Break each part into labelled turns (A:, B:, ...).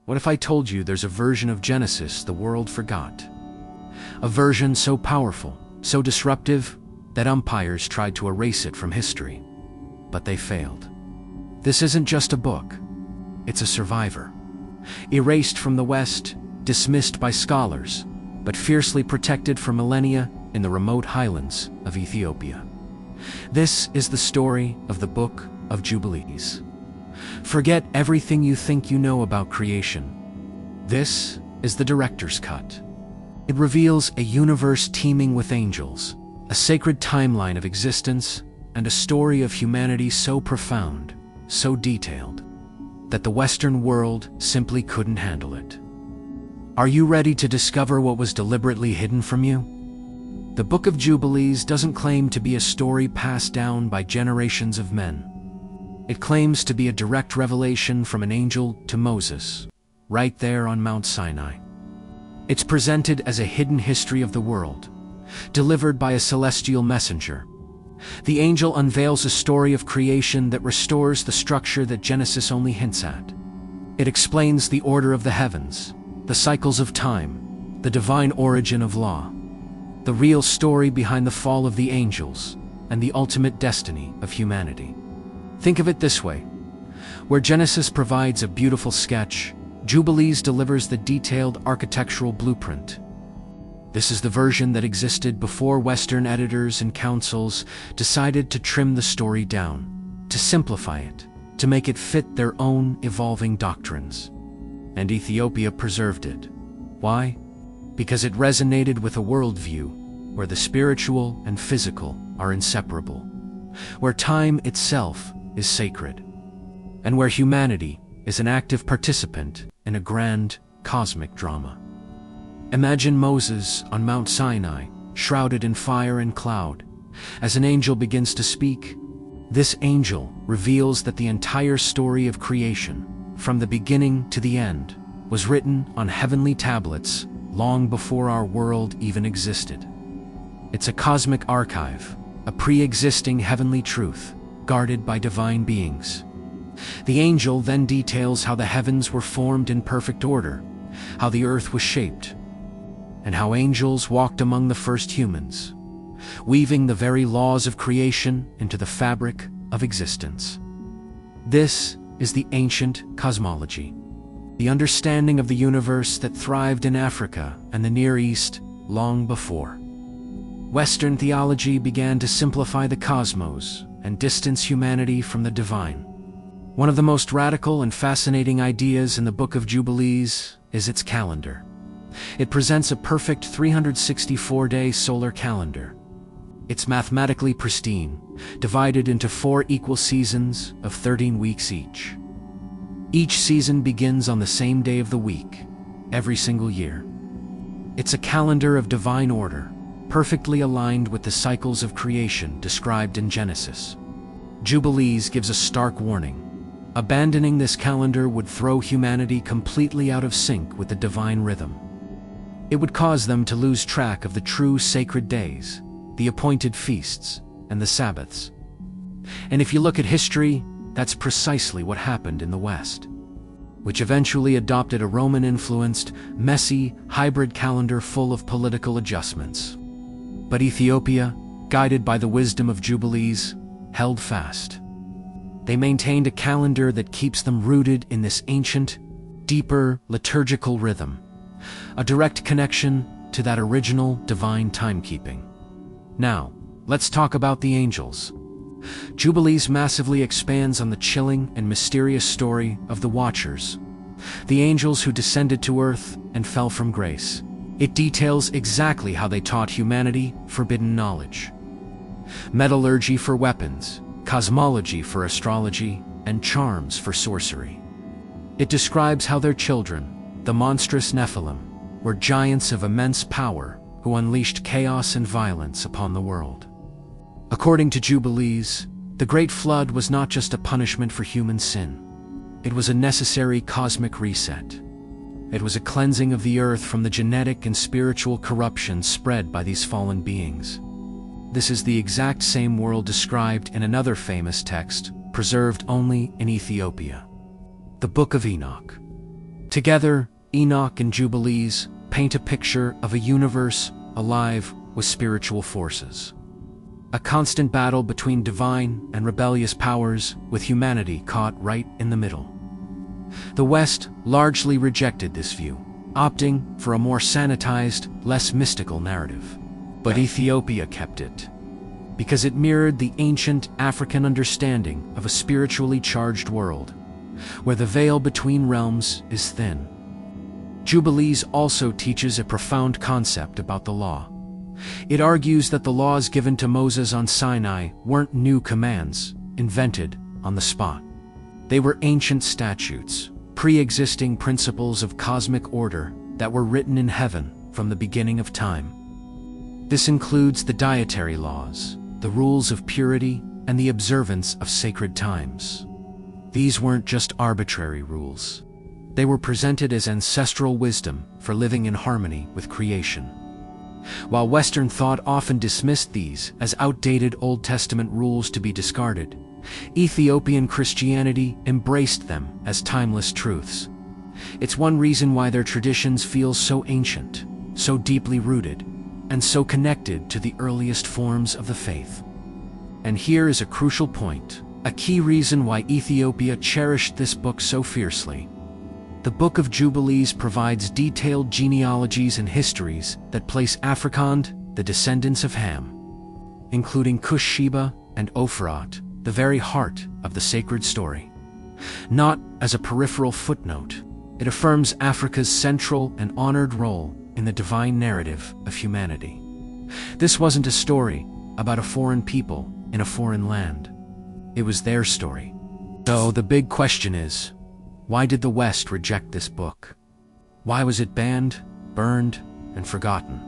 A: What if I told you there's a version of Genesis the world forgot? A version so powerful, so disruptive, that umpires tried to erase it from history. But they failed. This isn't just a book. It's a survivor. Erased from the West, dismissed by scholars, but fiercely protected for millennia in the remote highlands of Ethiopia. This is the story of the Book of Jubilees. Forget everything you think you know about creation. This is the director's cut. It reveals a universe teeming with angels, a sacred timeline of existence, and a story of humanity so profound, so detailed, that the Western world simply couldn't handle it. Are you ready to discover what was deliberately hidden from you? The Book of Jubilees doesn't claim to be a story passed down by generations of men. It claims to be a direct revelation from an angel to Moses, right there on Mount Sinai. It's presented as a hidden history of the world, delivered by a celestial messenger. The angel unveils a story of creation that restores the structure that Genesis only hints at. It explains the order of the heavens, the cycles of time, the divine origin of law, the real story behind the fall of the angels, and the ultimate destiny of humanity. Think of it this way: where Genesis provides a beautiful sketch, Jubilees delivers the detailed architectural blueprint. This is the version that existed before Western editors and councils decided to trim the story down, to simplify it, to make it fit their own evolving doctrines. And Ethiopia preserved it. Why? Because it resonated with a worldview where the spiritual and physical are inseparable, where time itself is sacred, and where humanity is an active participant in a grand cosmic drama. Imagine Moses on Mount Sinai, shrouded in fire and cloud. As an angel begins to speak, this angel reveals that the entire story of creation, from the beginning to the end, was written on heavenly tablets long before our world even existed. It's a cosmic archive, a pre-existing heavenly truth, guarded by divine beings. The angel then details how the heavens were formed in perfect order, how the earth was shaped, and how angels walked among the first humans, weaving the very laws of creation into the fabric of existence. This is the ancient cosmology, the understanding of the universe that thrived in Africa and the Near East long before. Western theology began to simplify the cosmos and distance humanity from the divine. One of the most radical and fascinating ideas in the Book of Jubilees is its calendar. It presents a perfect 364-day solar calendar. It's mathematically pristine, divided into 4 equal seasons of 13 weeks each. Each season begins on the same day of the week, every single year. It's a calendar of divine order, perfectly aligned with the cycles of creation described in Genesis. Jubilees gives a stark warning. Abandoning this calendar would throw humanity completely out of sync with the divine rhythm. It would cause them to lose track of the true sacred days, the appointed feasts, and the Sabbaths. And if you look at history, that's precisely what happened in the West, which eventually adopted a Roman-influenced, messy, hybrid calendar full of political adjustments. But Ethiopia, guided by the wisdom of Jubilees, held fast. They maintained a calendar that keeps them rooted in this ancient, deeper liturgical rhythm, a direct connection to that original divine timekeeping. Now, let's talk about the angels. Jubilees massively expands on the chilling and mysterious story of the Watchers, the angels who descended to earth and fell from grace. It details exactly how they taught humanity forbidden knowledge. Metallurgy for weapons, cosmology for astrology, and charms for sorcery. It describes how their children, the monstrous Nephilim, were giants of immense power who unleashed chaos and violence upon the world. According to Jubilees, the Great Flood was not just a punishment for human sin. It was a necessary cosmic reset. It was a cleansing of the earth from the genetic and spiritual corruption spread by these fallen beings. This is the exact same world described in another famous text, preserved only in Ethiopia, the Book of Enoch. Together, Enoch and Jubilees paint a picture of a universe alive with spiritual forces. A constant battle between divine and rebellious powers, with humanity caught right in the middle. The West largely rejected this view, opting for a more sanitized, less mystical narrative. But Ethiopia kept it, because it mirrored the ancient African understanding of a spiritually charged world, where the veil between realms is thin. Jubilees also teaches a profound concept about the law. It argues that the laws given to Moses on Sinai weren't new commands, invented on the spot. They were ancient statutes, pre-existing principles of cosmic order that were written in heaven from the beginning of time. This includes the dietary laws, the rules of purity, and the observance of sacred times. These weren't just arbitrary rules. They were presented as ancestral wisdom for living in harmony with creation. While Western thought often dismissed these as outdated Old Testament rules to be discarded, Ethiopian Christianity embraced them as timeless truths. It's one reason why their traditions feel so ancient, so deeply rooted, and so connected to the earliest forms of the faith. And here is a crucial point, a key reason why Ethiopia cherished this book so fiercely. The Book of Jubilees provides detailed genealogies and histories that place Afrikand, the descendants of Ham, including Cush, Sheba, and Ophrot, the very heart of the sacred story. Not as a peripheral footnote, it affirms Africa's central and honored role in the divine narrative of humanity. This wasn't a story about a foreign people in a foreign land. It was their story. So the big question is, why did the West reject this book? Why was it banned, burned, and forgotten?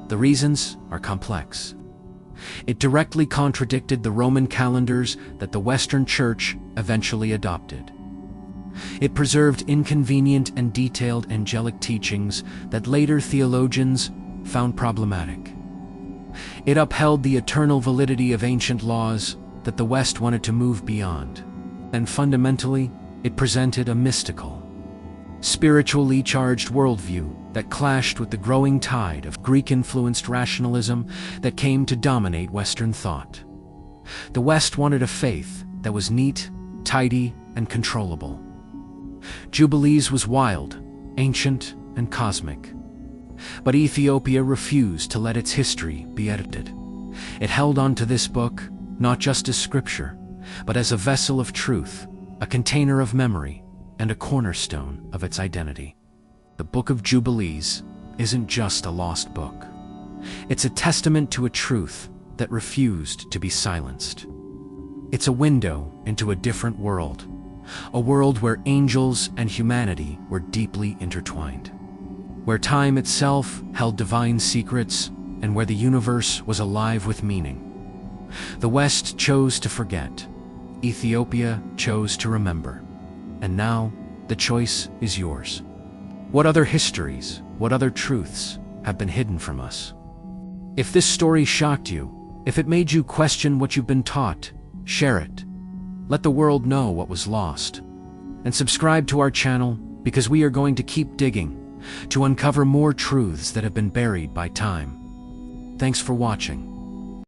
A: The reasons are complex. It directly contradicted the Roman calendars that the Western Church eventually adopted. It preserved inconvenient and detailed angelic teachings that later theologians found problematic. It upheld the eternal validity of ancient laws that the West wanted to move beyond. And fundamentally, it presented a mystical, spiritually charged worldview that clashed with the growing tide of Greek-influenced rationalism that came to dominate Western thought. The West wanted a faith that was neat, tidy, and controllable. Jubilees was wild, ancient, and cosmic. But Ethiopia refused to let its history be edited. It held on to this book, not just as scripture, but as a vessel of truth, a container of memory, and a cornerstone of its identity. The Book of Jubilees isn't just a lost book. It's a testament to a truth that refused to be silenced. It's a window into a different world, a world where angels and humanity were deeply intertwined, where time itself held divine secrets, and where the universe was alive with meaning. The West chose to forget. Ethiopia chose to remember. And now, the choice is yours. What other histories, what other truths have been hidden from us? If this story shocked you, if it made you question what you've been taught, share it. Let the world know what was lost. And subscribe to our channel, because we are going to keep digging to uncover more truths that have been buried by time. Thanks for watching.